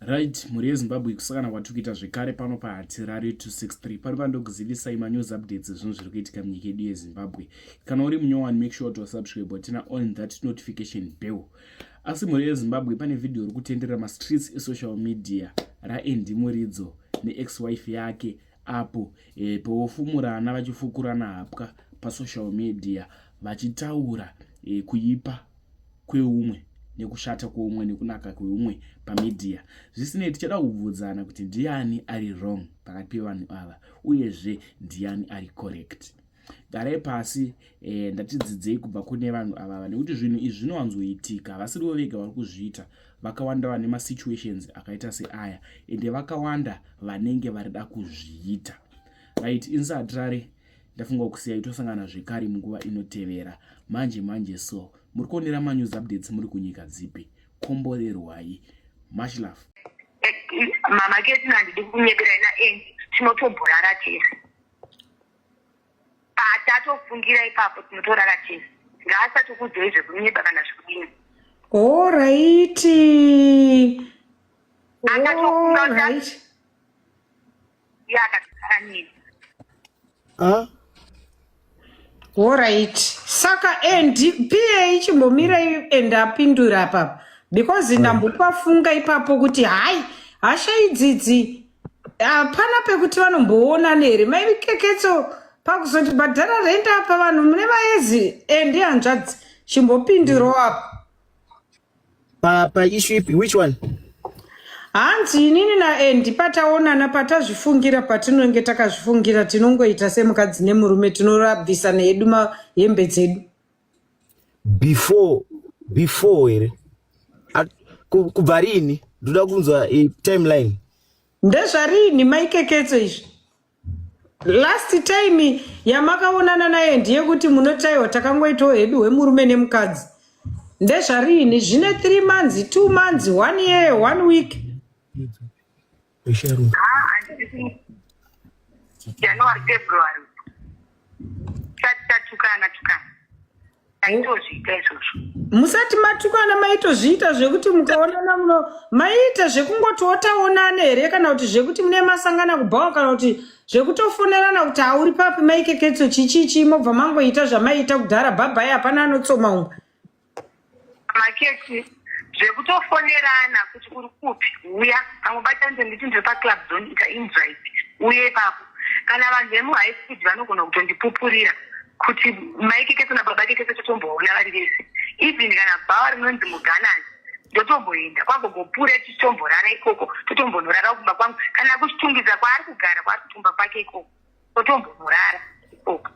Right, muri yeZimbabwe kusakana kwatukuita zvekare pano paHatirari 263 pano pandokuzivisai manews updates zvinhu zviri kuitika munyika yedu yeZimbabwe. Kana uri munyowani, make sure to subscribe tena on that notification bell. Asi muri yeZimbabwe pane video iri kutenderera mastreets esocial media raEndi Muridzo neex-wife yake apo povofumurana vachifukurana hapwa pasocial media vachitaura kuipa kweumwe nekushata kweumwe nekunaka kweumwe pamedia. Zvisinei tichada kubvunzana kuti ndiani ari wrong pakati pevanhu ava uyezve ndiani ari correct. Garai pasi ndatidzidzei kubva kune vanhu ava nekuti zvinhu izvi zvinowanzoitika, vasirivo vega vari kuzviita. Vakawanda vane masituations akaita seaya ende vakawanda vanenge varida kuzviita. Right, insatrare ndafunga kusiyai tosangana zvekare munguva inotevera. Manje so muri kuonera manews updates muri kunyika dzipi? Komborerwai. Much love. Mama ketu ndiri kunyebera naEndi tinotobhorara tese. Atatofungira ipapo tinotorara tese. Ngaasati kudzei zvekunyeba kana zvekudini. All right. All right. Saka Endi pia ichimbomira enda apindura papa because ndambopafunga ipapo kuti hai hasha idzidzi hapana pekuti vanomboona nere maikeketso pakuzoti bhadhara renda apa vanhu mune vaezi Endi hanzvadzi chimbopindurawo apa pa issue ipi? Which one? hanzi inini naEndi pataonana patazvifungira patinonge takazvifungira tinongoita semukadzi nemurume tinorabvisana hedu mahembe dzedu before here kubva rini ndoda kunzwa timeline ndezvarini maikeketso izvi last time yamakaonana naEndi yekuti munotaiwa takangoitawo hedu hwemurume nemukadzi ndezvarini zvine 3 months 2 months 1 year 1 week January February tatukana aitozviita izvozvo. Musati matukana maitozviita zvekuti mukaonana muno maita zvekungototaonana here kana kuti zvekuti mune masangana kubhawa kana kuti zvekutofonerana kuti hauri papi maikeketso chichichi mobva mangoita zvamaita kudhara bhabhai hapana anotsoma umwe maketi zvekutofonerana kuti uri kupi uya pamwebatanze nditi ndiri paclub zone ita invite uye papo kana vanhu vemuhigh school vanogona kutondipupurira kuti maikeketso nababa keketso totomboona vari vese even kana bhawa rinonzi muganani ndotomboenda kwagogopura tichitomborara ikoko totombonorara kumba kwangu kana kuchitungidza kwaari kugara kwaari kutumba kwake ikoko totombomborara ikoko.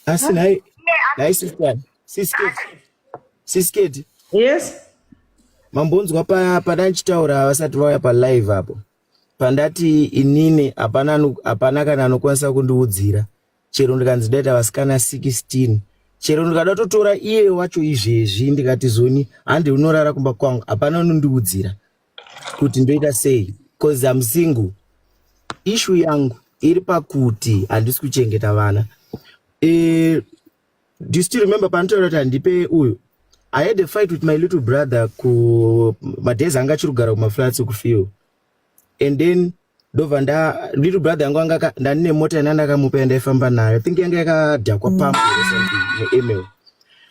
Asi nai sisketi yes mambonzwa padanchitaura vasati vauya palive apo pandati inini hapana kana anokwanisa kundiudzira chero ndikanzi ndaita vasikana 16 chero ndikada totora iye wacho izvezvi ndikati zoni handi unorara kumba kwangu hapana unondiudzira kuti ndoita sei because I'm single. Issue yangu iri pakuti handisi kuchengeta vana. Do you still remember pantaura kuti handipe uyu? I had a fight with my little brother ku madhezi anga achiri kugara kumaflats kufield. And then ndovanda little brother yangu anga ndane mota yanandakamupa ndaifamba nayo. I think yanga yakadhakwa pampu or something email.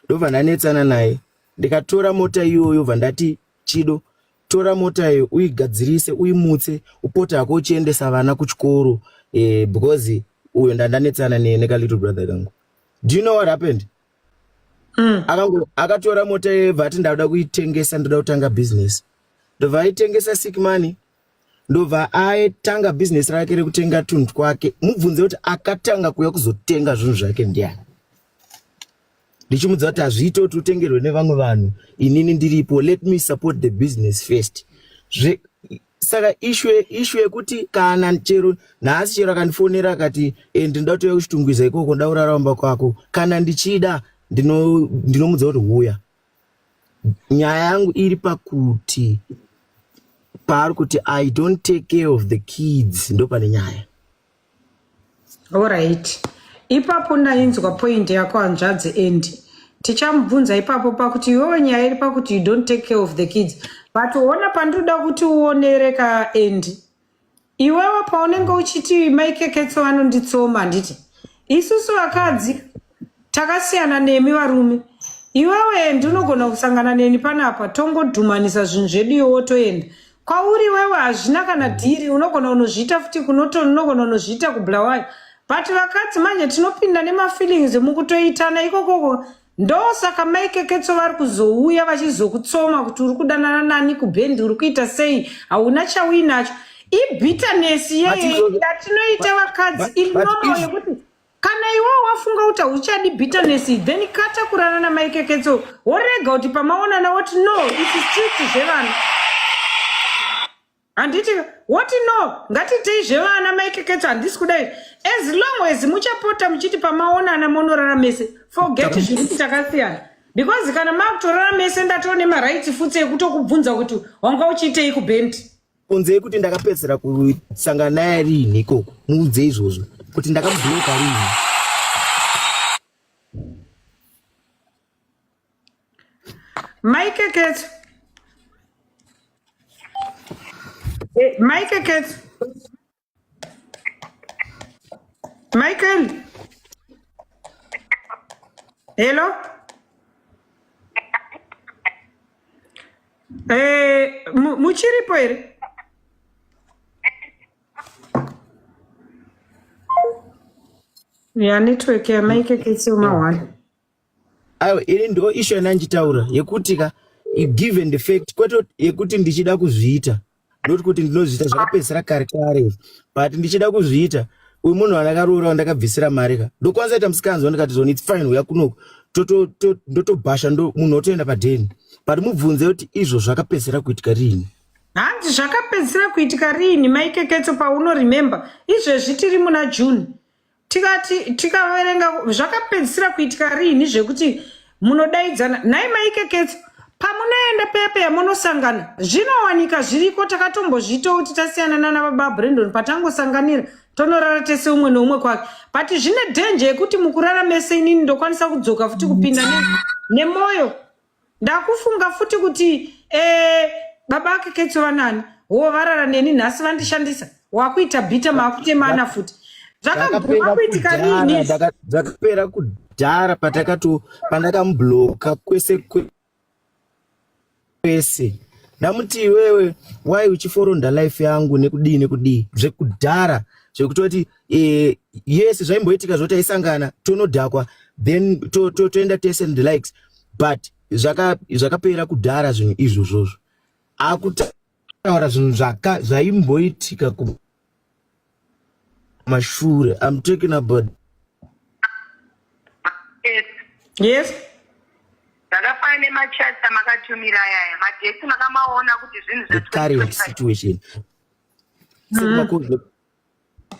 Ndovanda netsana naye. Ndikatora mota iyoyo vandati Chido tora mota iyo uigadzirise uimutse upote hako uchiendesa vana kuchikoro because uyo ndanetsana neka little brother kangu. Do you know what happened? Akatora mota yevhati ndauda kuitengesa ndoda kutanga business. Ndobva aitengesa sick money. Ndobva aitanga business rake rekutenga tunhu twake. Mubvunze kuti akatanga kuya kuzotenga zvinhu zvake ndiani. Ndichimudza kuti hazviito tutengerwe nevamwe vanhu. Inini ndiripo, let me support the business first. Saka issue yekuti kana chero nhasi chero akandifonera akati ndinoda kuuya kuchitungwiza ikoko ndaurara kumba kwako kana ndichida ndinomudza kuti huya. Nyaya yangu iri pakuti I don't take care of the kids ndo pane nyaya. All right. Ipapo ndainzwa point yako hanzvadzi Endi. Tichamubvunza ipapo pakuti iwewe nyaya iri pakuti you don't take care of the kids. but ona pandoda kuti uonere ka endi iwewe paunenge uchiti maikeketso vanonditsoma nditi isusu vakadzi takasiyana nemi varume iwewe ndinogona kusangana neni panapa tongodhumanisa zvinhu zvedu iwewo toenda kwauri wewe hazvina kana dhiri unogona unozviita futi kunoto unogona unozviita kubulawayo but vakadzi manje tinopinda nemafeelings mukutoitana ikokoko ndosaka maikeketso vari kuzouya vachizokutsoma kuti uri kudanana nani kubhendi uri kuita sei hauna chauinacho ibitterness yatinoita vakadzi inono yekuti kana iwewo wafunga kuti hauchadi bitterness then katakurana namaikeketso worega kuti pamaonana woti no isi strict zvevana handiti woti no ngatitei zvevana maikeketso handisi kudai as long as muchapota muchiti pamaonana monorara mese forget zvekuti takasiyana because kana makutorara mese ndatone marights futsi ekutokubvunza kuti wanga uchiitei kubhendi unzei kuti ndakapedzera kusangana naye rini ikoko muudze izvozvo kuti ndakamubhuroka rini maikeketso maikeketso Michael hello muchiripo here ya network ya maikeketso mawani aiwa ini ndo ishu yandanjitaura yekuti ka given the fact kweto yekuti ndichida kuzviita ndoti kuti ndinozviita zvakapedzisira kare kare but ndichida kuzviita uyu munhu andakaroora wandakabvisira mari ka ndokwanza ita musikanzi wandikati zoni its fine uya kunoko ndotobhasha munhu otoenda padheni but mubvunze kuti izvo zvakapedzisira kuitika rini handi zvakapedzisira kuitika rini maikeketso paunoremember izvezvi tiri muna June tikaverenga zvakapedzisira kuitika rini zvekuti munodaidzana nai maikeketso pamunoenda pepe yamunosangana zvinowanika zviriko takatombozviita kuti tasiyana nana baba Brandon patangosanganira tonorara tese umwe noumwe kwake but zvine dhenje yekuti mukurara mese inini ndokwanisa kudzoka futi kupinda nemoyo ndakufunga futi kuti baba akeketso vanani wo varara neni nhasi vandishandisa wakuita bhita maakutemana futi zvakakuitika rini zvakapera kudhara pandakamubloka kwese ndamuti iwewe wai uchiforonda life yangu nekudii zvekudhara zvekutoti yes zvaimboitika zvoti aisangana tonodhakwa then toenda tese and the likes but zvakapera kudhara zvinhu izvozvozvo akutaura zvinhu zvaimboitika kumashure. I'm talking about yes zvakafana nemachata makatumira yaya madhesi makamaona kuti zvinhu the current situation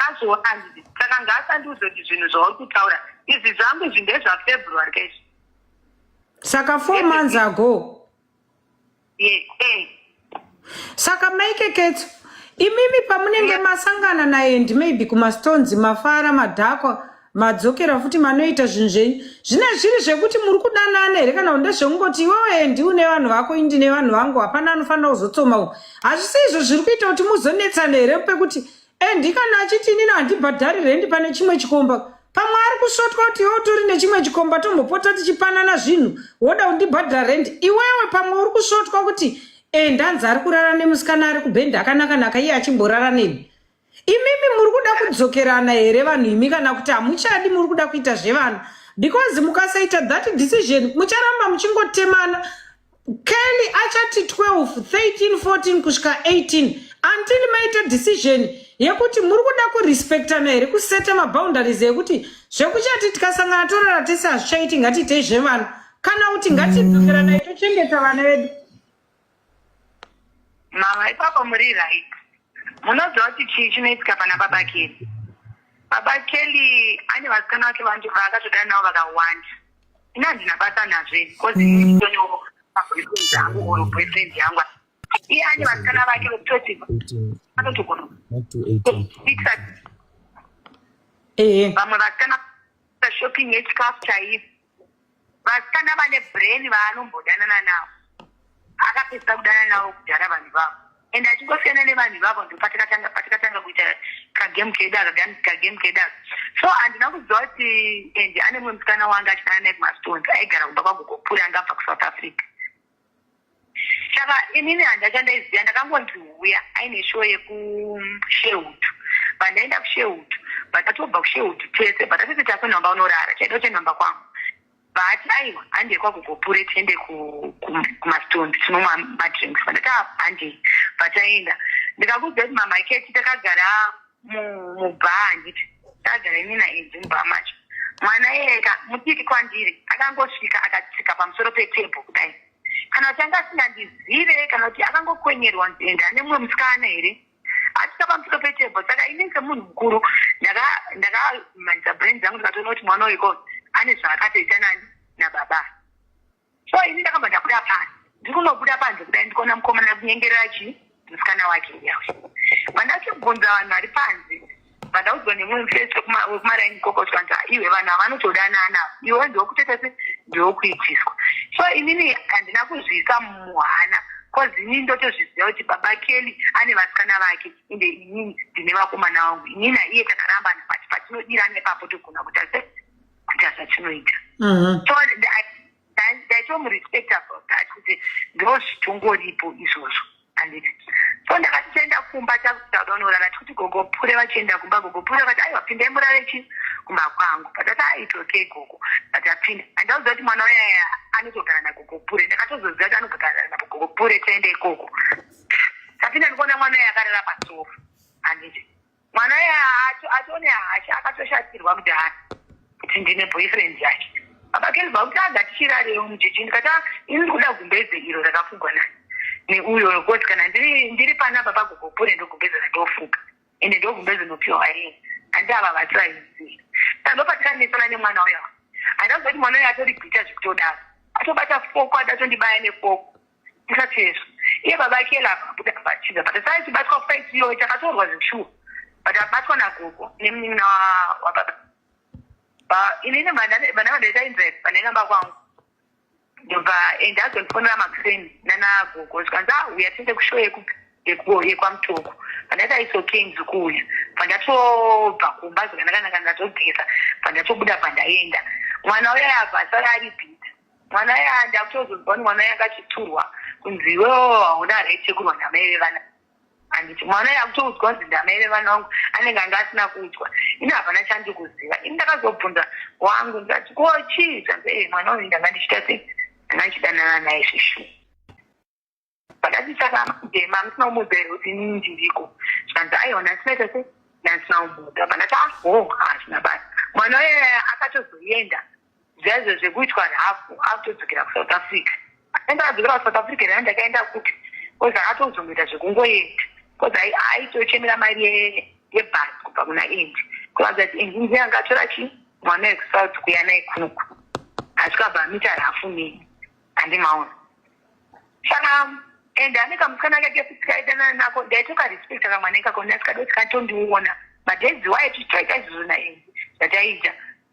azviona ndii saka ngaasanduzoti zvinhu zvauri kutaura izvi zvangu zvindezvaFebruary kaizvi saka 4 months ago saka maikeketso imimi pamunenge masangana naendi maybe kumastonzi mafara madhakwa madzokera futi manoita zvinhu zvenyu zvine zviri zvekuti muri kudanana here kana kuti ndezvekungoti iwewe ndi une vanhu vako indi nevanhu vangu hapana anofanira kuzotsoma hazvisi izvo zviri kuita kuti muzonetsana here pekuti endi kana achiti inini handibhadhari rendi pane chimwe chikomba pamwe ari kusvotwa kuti iwe utori nechimwe chikomba tombopota tichipanana zvinhu woda kundibhadhara rendi iwewe pamwe uri kusvotwa kuti ndanzi ari kurara nemusikana ari kubhendi akanaka iye achimborara nemi imimi muri kuda kudzokerana here vanhu imi kana kuti hamuchadi muri kuda kuita zvevanhu because mukasaita that decision mucharamba muchingotemana Kelly achati 12 13 14 kusvika 18 until maita decision yekuti muri kuda kurespectana here kuseta maboundaries yekuti zvekuchati tikasangana torara tese hazvichaiti ngatiitei zvevanhu kana kuti ngatidzokerana tochengeta vana vedu mama ipapa muri right munoziva kuti chii chinoitika pana baba Kelly. Baba Kelly ane vasikana vake vantu vaakatoda navo vakawanda ina handina basa nazve because itonyo boyfriend yangu or boyfriend yangu iye ane vasikana vake vekutoti anotogona vamwe vasikana shopping yechikafu chaivo vasikana vane brain vaanombodana navo akapedza kudana nawo kudhara vanhu vavo ende achingosiyana nevanhu vavo ndo patikatanga kuita kagame kedaka so handina kuziva kuti ende ane mumwe musikana wanga achidana naye kumastones aigara kumba kwagogopura anga abva kuSouth Africa. Saka inini handachandaiziva ndakangondiuya aine show yekushewood pandaenda kushewood patatobva kushewood tese patatiti takunhamba unorara chaido chenhamba kwangu vati aiwa handei kwagogopure tiende kumastones tinomwa madrinks pandati handei pataenda ndikakuziva kuti mamaketi takagara mubha handiti takagara ini naenzi mubha macho mwana iyeka mudiki kwandiri akangosvika akatsika pamusoro petebho kudai kana kuti anga asingandizive kana kuti akangokwenyerwa nzenda ane mumwe musikana here atsika pamusoro petebho saka ini semunhu mukuru ndakamanisa brain dzangu ndikatoona kuti mwana uyiko ane zvaakatoita nani nababa so ini ndakabva ndabuda panze ndikunobuda panze kudai ndikuona mukomana kunyengerera musikana wake yawe mandachibvunza vanhu vari panze vandaudzwa nemumwe mufesi wekumaraini koko tikanzi iwe vanhu havanotodanana iwe ndokutete ndokuitiswa so inini handina kuzviisa muhana kozi inini ndotozviziva kuti baba Kelly ane vasikana vake ende inini ndine vakomana vangu inini naiye takaramba patinodira nepapo togona kuita zvatinoita so ndaitomurespecta for that kuti ndozvitongoripo izvozvo handiti so ndakati tienda kumba takutaura unorara tikuti gogopure vachienda kumba gogopure vakati aiwa pindai murare kumba kwangu patati aiti okay gogo patapinda handauziva kuti mwana uyaya anotogara nagogopure ndakatozoziva kuti anogara nagogopure taenda ikoko tapinda ndikuona mwana uyaya akarara pasofa handiti mwana uyaya atone hasha akatoshatirwa kudhara kuti ndine boyfriend yake baba Kelly kuti agatichirarewo mujeji ndikati ini ndikuda gumbeze iro rakafugwa nani neuyo kuti kana ndiri panapa pagogopure ndogumbeze ndofuka ende ndogumbeze nopiwa yeye handava vatsaizi sandopatikaninisana nemwana uya handauziva kuti mwana uya atoribvita zvekutodaro atobata foko adatondibaya nefoko ndikatezvo iye baba Kelly akabuda abachiza but sai tibatwa fight iyo takatorwa zvishuwa but abatwa nagogo nemunina wababa inini vana vadaita interest panenamba kwangu ndobva ende azondifonera makuseni nanagogo zvikanzi uya tiende kushow yekwamutoko pandaita isokei nzikuuya pandatobva kumba zvakanaka ndatogeza pandatobuda pandaenda mwana uya yabva asara ari bhita mwana uya ndakutozonzwa kuti mwana uya akachiturwa kunzi iwewo hauna rechekurwa ndamai vevana handiti mwana uya akutoudzwa kunzi ndamai vevana vangu anenge anga asina kuudzwa ini hapana chandikuziva ini ndakazobvunza wangu ndikati ko chii zvanzi mwana uyu ndanga ndichita sei ndanga ndichidanana naye zvishu pakati saka mama musina kumuudza here kuti inini ndiriko zvikanzi aiwa ndasinaita sei ndandisina kumuudza pandati hazvina basa mwana uya akatozoenda zviyaizvo zvekuitwa hafu akutodzokera kuSouth Africa enda adzokera kuSouth Africa rana ndakaenda kuti kozi akatozongoita zvekungoenda kozi aitochemera mari yebhasi kubva kuna endi kuvanza kuti enzinzi angatora mwana wekusouth kuya naye kunuku asvikabva mita hafu neni handimaona saka ende ane kamusikana kake tikaitana nako ndaitokarespecta kamwana ikako ndasikado tikatondiona but that's why tichitaita izvozvo naenzi zvataita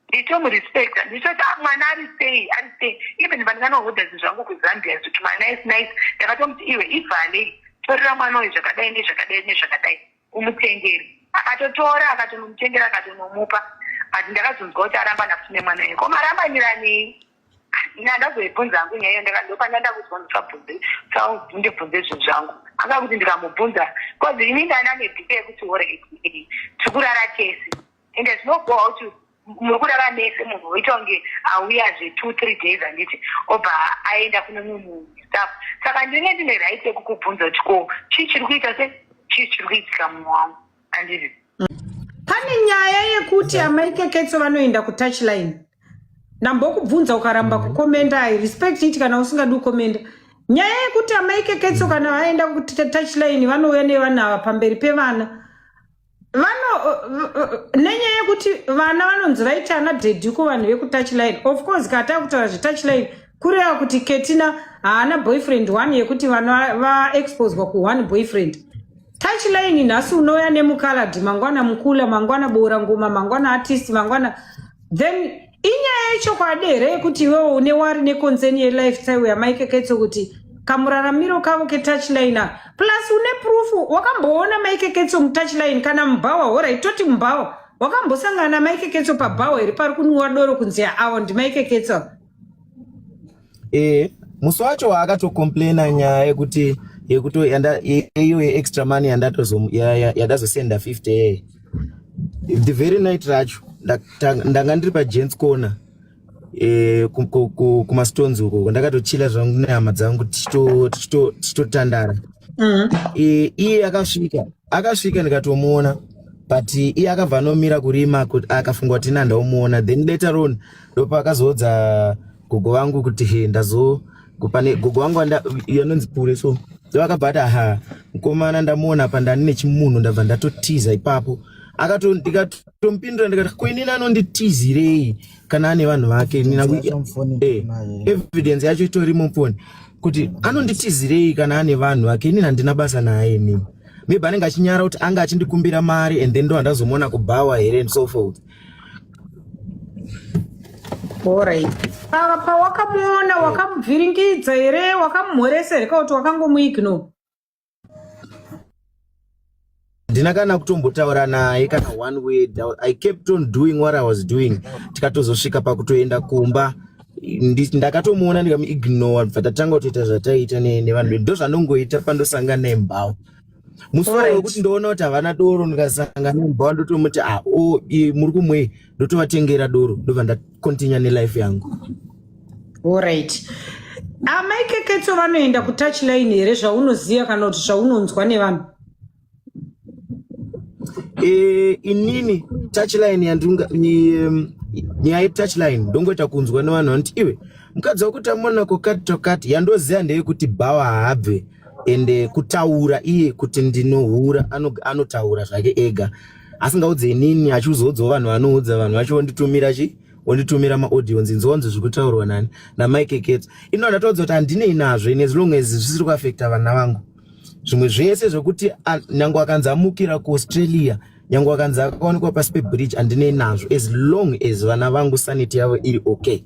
nditomurespecta ndichoti mwana ari sei even pandinganohodha zvinhu zvangu kuzambia kuti mwana is nice ndakatomuti iwe ivhale torera mwana uyu zvakadai nezvakadai nezvakadai umutengeri akatotora akatonomutengera akatonomupa but ndakazonzwa kuti aramba nafuti nemwana uyu koma arambanyiranei ina ndazoibvunza hangu nyaya iyo ndakandopa ndandakuzwa ndibvunze zvinhu zvangu anga kuti ndikamubvunza kozi ini ndana nebhika yekuti tikurara tese ende zvinogwawa kuti muri kurara nese munhu woita kunge auyazve 2-3 days handiti obva aenda kune munhu staff saka ndinenge ndine right yekukubvunza kuti ko chii chiri kuita chii chiri kuitika munhu wangu handiti pane nyaya yekuti amaikeketso vanoenda kutouchline ndambokubvunza ukaramba kukomenda ai respect it kana usingadi kukomenda nyaya yekuti amaikeketso kana vaenda kutouchline vanouya nevanhu ava pamberi pevana nenyaya yekuti vana vanonzi vaiti ana dhedhi kuvanhu vekutouchline of course kata kutaura zvetouchline kureva kuti Ketina haana boyfriend one yekuti vana vaexposwa ku1 boyfriend touchline nhasi unouya nemukaladhi mangwana mukula mangwana boura ngoma mangwana artist mangwana then inyaya yechokwadi here yekuti iwewo une wari nekonzeni yelifestyle yamaikeketso kuti kamuraramiro kavo ketouchline plus une proof wakamboona maikeketso mutouchline kana mubhawa horai toti mubhawa wakambosangana maikeketso pabhawa iri pari kunwiwa doro kunzi avo ndimaikeketso musi wacho waakatocomplaina nyaya yekuti iyo extra money yandazosenda 50 the very night racho ndanga ndiri pagents corner kumastones uko ndakatochila zvangu nehama dzangu tichitotandara iye akasvika ndikatomuona but iye akabva anomira kurima akafunga kuti ndandaumuona then later on ndopa akazodza gogo vangu kuti he pane gogo vangu yanonzi Pure so akabva ati aha mukomana ndamuona pandani nechimunhu ndabva ndatotiza ipapo ndikatompindura ndikati kwenini anonditizirei kana ane vanhu vake evidence yacho itori mufoni kuti anonditizirei kana ane vanhu vake inini handina basa naye inini maybe anenge achinyara kuti anga achindikumbira mari and then ndo handazomuona kubhawa here and so forth. Alright. Pawakamuona wakamuvhiringidza here wakamumhoresa here kuti wakangomuignore? Ndina kana kutombotaura naye kana one word. I kept on doing what I was doing. Tikatozosvika pakutoenda kumba. Ndakatomuona ndikamuignore bva tatanga kutoita zvataita nevanhu vedu. Ndo zvanongoita pandosangana naye mubhawa. Musi wekuti ndoona kuti havana doro ndikasangana nemubhawa ndotomuti muri kumwe ndotovatengera doro ndobva ndakontinya nelife yangu. Alright. Amaikeketso vanoenda kutouchline here zvaunoziva kana kuti zvaunonzwa nevanhu? Inini touchline nyaya yetouchline ndongoita kunzwa nevanhu vanoti iwe mukadzi wakuti amona kokati tokati yandoziva ndeyekuti bhawa haabve ende kutaura iye kuti ndinohura anotaura zvake ega asingaudze inini achizoudzawo vanhu vanoudza vanhu vacho vonditumira maaudios nzonzo zvekutaurwa nani namaikeketso ino ndatoudza kuti handine inazvo ine as long as zvisiri kuafekta vana vangu zvimwe zvese zvokuti nyange akanzi amukira kuAustralia nyange akanzi akaonekwa pasi pebridge handine nazvo as long as vana vangu sanity yavo iri okay.